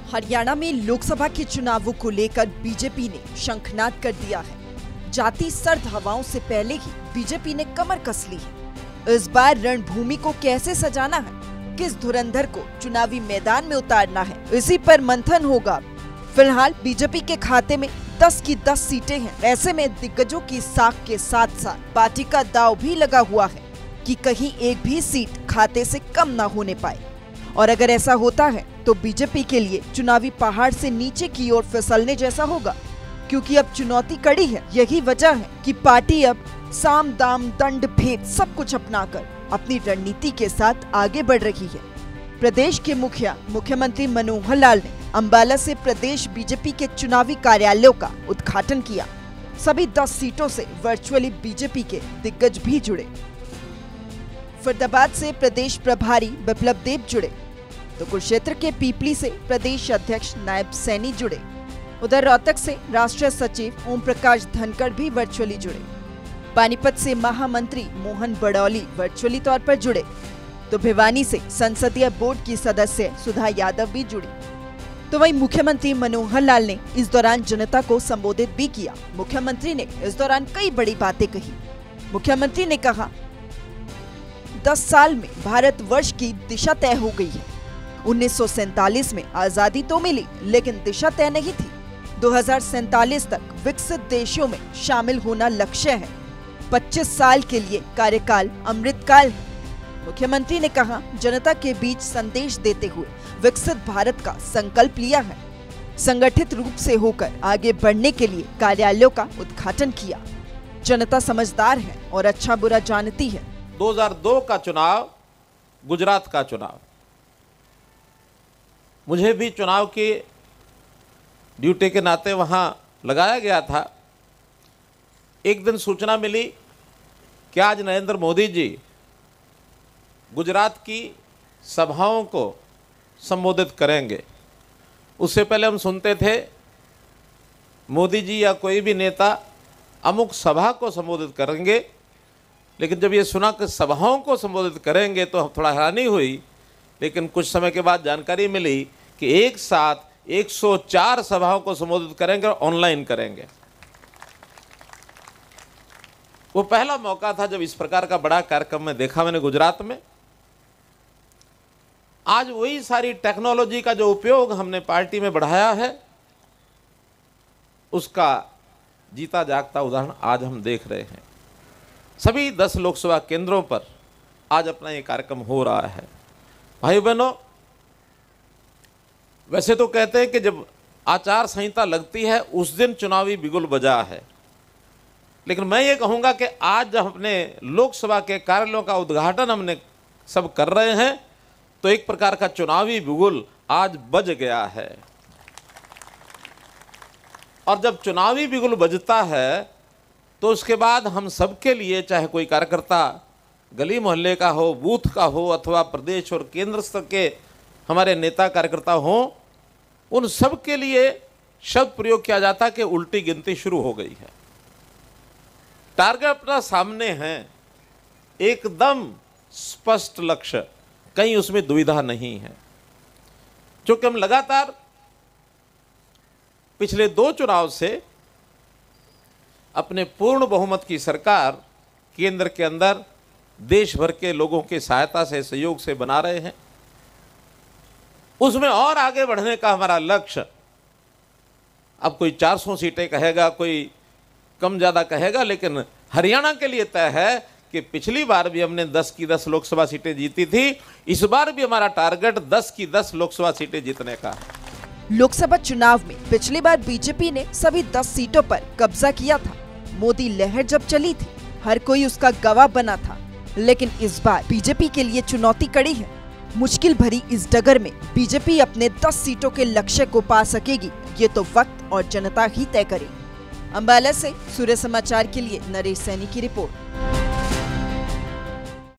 हरियाणा में लोकसभा के चुनावों को लेकर बीजेपी ने शंखनाद कर दिया है। जाती सर्द हवाओं से पहले ही बीजेपी ने कमर कस ली है। इस बार रणभूमि को कैसे सजाना है, किस धुरंधर को चुनावी मैदान में उतारना है, इसी पर मंथन होगा। फिलहाल बीजेपी के खाते में 10 की 10 सीटें हैं। ऐसे में दिग्गजों की साख के साथ साथ पार्टी का दांव भी लगा हुआ है कि कहीं एक भी सीट खाते से कम ना होने पाए। और अगर ऐसा होता है तो बीजेपी के लिए चुनावी पहाड़ से नीचे की ओर फिसलने जैसा होगा, क्योंकि अब चुनौती कड़ी है। यही वजह है कि पार्टी अब साम दाम दंड भेद सब कुछ अपनाकर अपनी रणनीति के साथ आगे बढ़ रही है। प्रदेश के मुख्यमंत्री मनोहर लाल ने अंबाला से प्रदेश बीजेपी के चुनावी कार्यालयों का उद्घाटन किया। सभी 10 सीटों से वर्चुअली बीजेपी के दिग्गज भी जुड़े। फरीदाबाद से प्रदेश प्रभारी बिप्लब देब जुड़े, तो कुरुक्षेत्र के पीपली से प्रदेश अध्यक्ष नायब सैनी जुड़े। उधर रोहतक से राष्ट्रीय सचिव ओम प्रकाश धनखड़ भी वर्चुअली जुड़े। पानीपत से महामंत्री मोहन बड़ौली वर्चुअली तौर पर जुड़े, तो भिवानी से संसदीय बोर्ड की सदस्य सुधा यादव भी जुड़ी। तो वहीं मुख्यमंत्री मनोहर लाल ने इस दौरान जनता को संबोधित भी किया। मुख्यमंत्री ने इस दौरान कई बड़ी बातें कही। मुख्यमंत्री ने कहा, 10 साल में भारतवर्ष की दिशा तय हो गई है। 1947 में आजादी तो मिली, लेकिन दिशा तय नहीं थी। 2047 तक विकसित देशों में शामिल होना लक्ष्य है। 25 साल के लिए कार्यकाल अमृतकाल है। मुख्यमंत्री ने कहा, जनता के बीच संदेश देते हुए विकसित भारत का संकल्प लिया है। संगठित रूप से होकर आगे बढ़ने के लिए कार्यालयों का उद्घाटन किया। जनता समझदार है और अच्छा बुरा जानती है। 2002 का चुनाव, गुजरात का चुनाव, मुझे भी चुनाव की ड्यूटी के नाते वहां लगाया गया था। एक दिन सूचना मिली कि आज नरेंद्र मोदी जी गुजरात की सभाओं को संबोधित करेंगे। उससे पहले हम सुनते थे मोदी जी या कोई भी नेता अमुक सभा को संबोधित करेंगे, लेकिन जब ये सुना कि सभाओं को संबोधित करेंगे तो हम थोड़ा हैरानी हुई। लेकिन कुछ समय के बाद जानकारी मिली कि एक साथ 104 सभाओं को संबोधित करेंगे और ऑनलाइन करेंगे। वो पहला मौका था जब इस प्रकार का बड़ा कार्यक्रम में देखा मैंने गुजरात में। आज वही सारी टेक्नोलॉजी का जो उपयोग हमने पार्टी में बढ़ाया है, उसका जीता जागता उदाहरण आज हम देख रहे हैं। सभी 10 लोकसभा केंद्रों पर आज अपना ये कार्यक्रम हो रहा है। भाई बहनों, वैसे तो कहते हैं कि जब आचार संहिता लगती है उस दिन चुनावी बिगुल बजा है, लेकिन मैं ये कहूँगा कि आज जब अपने लोकसभा के कार्यालयों का उद्घाटन हमने सब कर रहे हैं तो एक प्रकार का चुनावी बिगुल आज बज गया है। और जब चुनावी बिगुल बजता है तो उसके बाद हम सबके लिए, चाहे कोई कार्यकर्ता गली मोहल्ले का हो, बूथ का हो, अथवा प्रदेश और केंद्र स्तर के हमारे नेता कार्यकर्ता हों, उन सब के लिए शब्द प्रयोग किया जाता कि उल्टी गिनती शुरू हो गई है। टारगेट अपना सामने है, एकदम स्पष्ट लक्ष्य, कहीं उसमें दुविधा नहीं है। क्योंकि हम लगातार पिछले 2 चुनाव से अपने पूर्ण बहुमत की सरकार केंद्र के अंदर देश भर के लोगों की सहायता से, सहयोग से बना रहे हैं। उसमें और आगे बढ़ने का हमारा लक्ष्य, अब कोई 400 सीटें कहेगा, कोई कम ज़्यादा कहेगा, लेकिन हरियाणा के लिए तय है कि पिछली बार भी हमने 10 की 10 लोकसभा सीटें जीती थी। इस बार भी हमारा टारगेट 10 की 10 लोकसभा सीटें जीतने का है। लोकसभा चुनाव में पिछली बार बीजेपी ने सभी 10 सीटों पर कब्जा किया था। मोदी लहर जब चली थी, हर कोई उसका गवाह बना था। लेकिन इस बार बीजेपी के लिए चुनौती कड़ी है। मुश्किल भरी इस डगर में बीजेपी अपने 10 सीटों के लक्ष्य को पा सकेगी, ये तो वक्त और जनता ही तय करेगी। अंबाला से सूर्य समाचार के लिए नरेश सैनी की रिपोर्ट।